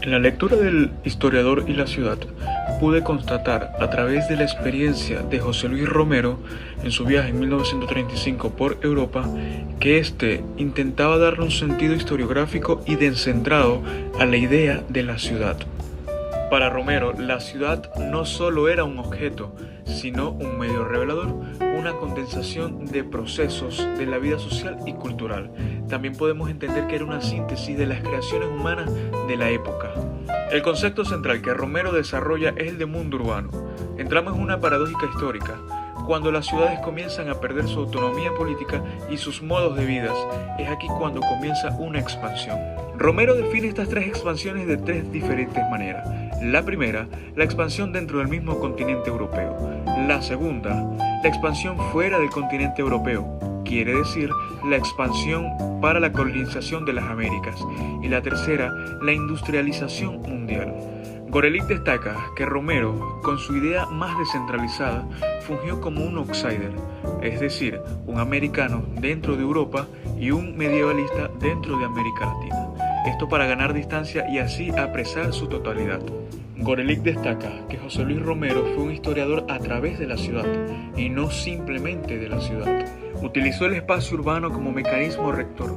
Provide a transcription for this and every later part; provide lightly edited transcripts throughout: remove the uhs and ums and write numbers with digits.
En la lectura del historiador y la ciudad, pude constatar a través de la experiencia de José Luis Romero en su viaje en 1935 por Europa, que éste intentaba darle un sentido historiográfico y descentrado a la idea de la ciudad. Para Romero, la ciudad no solo era un objeto, sino un medio revelador, una condensación de procesos de la vida social y cultural. También podemos entender que era una síntesis de las creaciones humanas de la época. El concepto central que Romero desarrolla es el de mundo urbano. Entramos en una paradójica histórica, cuando las ciudades comienzan a perder su autonomía política y sus modos de vida. Es aquí cuando comienza una expansión. Romero define estas tres expansiones de tres diferentes maneras. La primera, la expansión dentro del mismo continente europeo. La segunda, la expansión fuera del continente europeo, quiere decir la expansión para la colonización de las Américas. Y la tercera, la industrialización mundial. Gorelick destaca que Romero, con su idea más descentralizada, fungió como un outsider, es decir, un americano dentro de Europa y un medievalista dentro de América Latina. Esto para ganar distancia y así apresar su totalidad. Gorelick destaca que José Luis Romero fue un historiador a través de la ciudad y no simplemente de la ciudad. Utilizó el espacio urbano como mecanismo rector,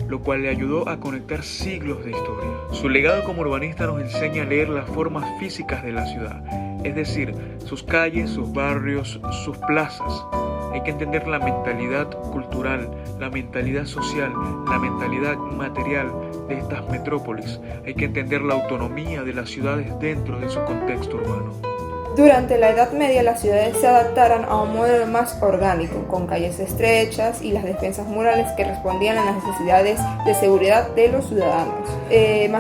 lo cual le ayudó a conectar siglos de historia. Su legado como urbanista nos enseña a leer las formas físicas de la ciudad, es decir, sus calles, sus barrios, sus plazas. Hay que entender la mentalidad cultural, la mentalidad social, la mentalidad material de estas metrópolis. Hay que entender la autonomía de las ciudades dentro de su contexto urbano. Durante la Edad Media las ciudades se adaptaron a un modelo más orgánico, con calles estrechas y las defensas murales que respondían a las necesidades de seguridad de los ciudadanos.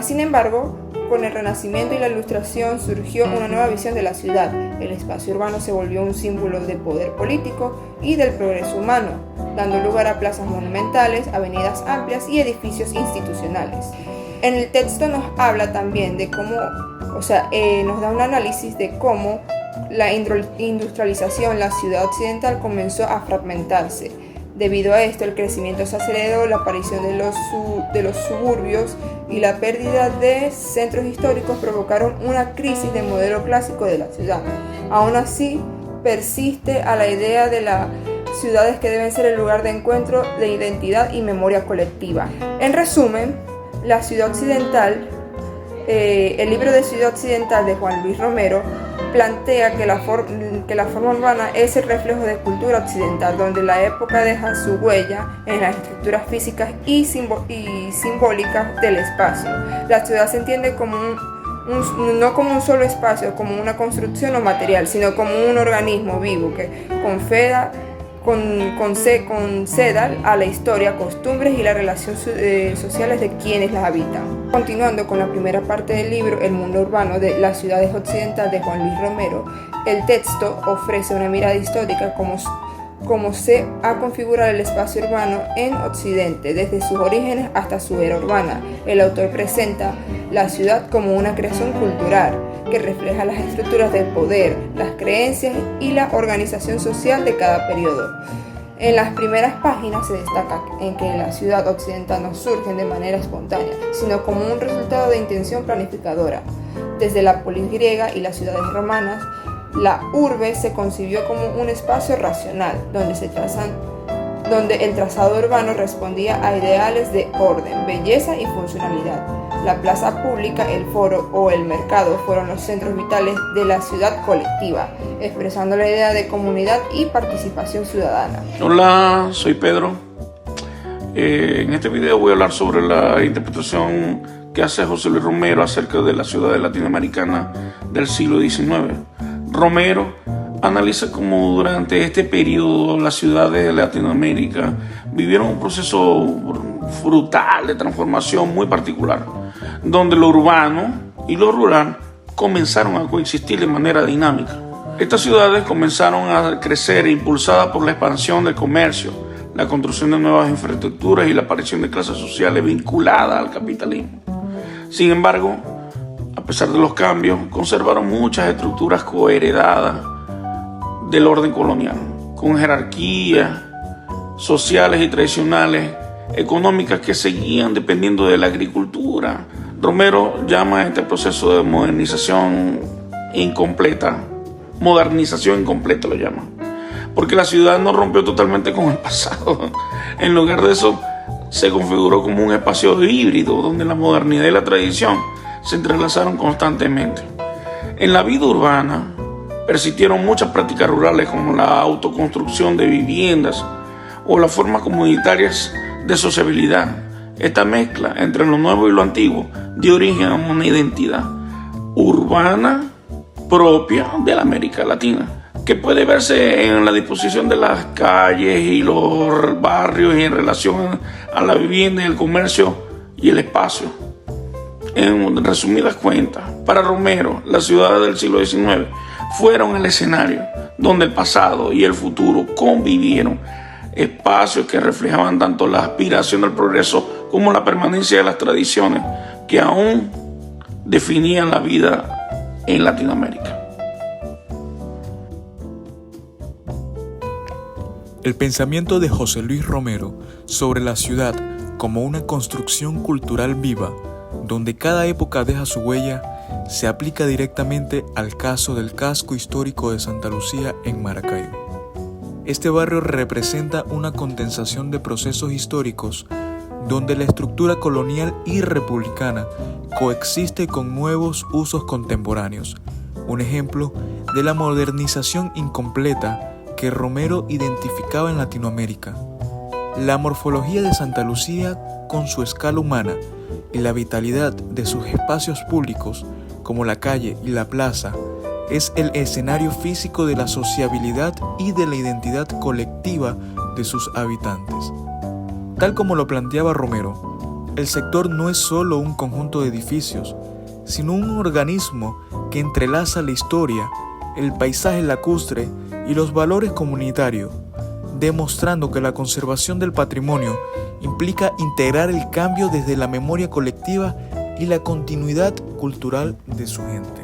Sin embargo, con el Renacimiento y la Ilustración surgió una nueva visión de la ciudad. El espacio urbano se volvió un símbolo de poder político y del progreso humano, dando lugar a plazas monumentales, avenidas amplias y edificios institucionales. En el texto nos habla también de cómo, nos da un análisis de cómo la industrialización, la ciudad occidental comenzó a fragmentarse. Debido a esto, el crecimiento se aceleró, la aparición de los suburbios y la pérdida de centros históricos provocaron una crisis del modelo clásico de la ciudad. Aún así, persiste a la idea de las ciudades que deben ser el lugar de encuentro de identidad y memoria colectiva. En resumen, la ciudad occidental, el libro de Ciudad Occidental de Juan Luis Romero plantea que la forma urbana es el reflejo de cultura occidental, donde la época deja su huella en las estructuras físicas y simbólicas del espacio. La ciudad se entiende como no como un solo espacio, como una construcción o material, sino como un organismo vivo que conceda a la historia, costumbres y las relaciones sociales de quienes las habitan. Continuando con la primera parte del libro, El mundo urbano de las ciudades occidentales de Juan Luis Romero, el texto ofrece una mirada histórica cómo se ha configurado el espacio urbano en Occidente, desde sus orígenes hasta su era urbana. El autor presenta la ciudad como una creación cultural que refleja las estructuras del poder, las creencias y la organización social de cada periodo. En las primeras páginas se destaca en que la ciudad occidental no surge de manera espontánea, sino como un resultado de intención planificadora. Desde la polis griega y las ciudades romanas, la urbe se concibió como un espacio racional, donde el trazado urbano respondía a ideales de orden, belleza y funcionalidad. La plaza pública, el foro o el mercado fueron los centros vitales de la ciudad colectiva, expresando la idea de comunidad y participación ciudadana. Hola, soy Pedro. En este video voy a hablar sobre la interpretación que hace José Luis Romero acerca de las ciudades latinoamericanas del siglo XIX. Romero analiza cómo durante este periodo las ciudades de Latinoamérica vivieron un proceso brutal de transformación muy particular, donde lo urbano y lo rural comenzaron a coexistir de manera dinámica. Estas ciudades comenzaron a crecer impulsadas por la expansión del comercio, la construcción de nuevas infraestructuras y la aparición de clases sociales vinculadas al capitalismo. Sin embargo, a pesar de los cambios, conservaron muchas estructuras coheredadas del orden colonial, con jerarquías sociales y tradicionales económicas que seguían dependiendo de la agricultura, Romero llama a este proceso de modernización incompleta lo llama, porque la ciudad no rompió totalmente con el pasado. En lugar de eso, se configuró como un espacio híbrido donde la modernidad y la tradición se entrelazaron constantemente. En la vida urbana persistieron muchas prácticas rurales como la autoconstrucción de viviendas o las formas comunitarias de sociabilidad. Esta mezcla entre lo nuevo y lo antiguo dio origen a una identidad urbana propia de la América Latina, que puede verse en la disposición de las calles y los barrios y en relación a la vivienda, el comercio y el espacio. En resumidas cuentas, para Romero, las ciudades del siglo XIX fueron el escenario donde el pasado y el futuro convivieron, espacios que reflejaban tanto la aspiración del progreso como la permanencia de las tradiciones que aún definían la vida en Latinoamérica. El pensamiento de José Luis Romero sobre la ciudad como una construcción cultural viva, donde cada época deja su huella, se aplica directamente al caso del casco histórico de Santa Lucía en Maracaibo. Este barrio representa una condensación de procesos históricos donde la estructura colonial y republicana coexiste con nuevos usos contemporáneos, un ejemplo de la modernización incompleta que Romero identificaba en Latinoamérica. La morfología de Santa Lucía, con su escala humana y la vitalidad de sus espacios públicos, como la calle y la plaza, es el escenario físico de la sociabilidad y de la identidad colectiva de sus habitantes. Tal como lo planteaba Romero, el sector no es solo un conjunto de edificios, sino un organismo que entrelaza la historia, el paisaje lacustre y los valores comunitarios, demostrando que la conservación del patrimonio implica integrar el cambio desde la memoria colectiva y la continuidad cultural de su gente.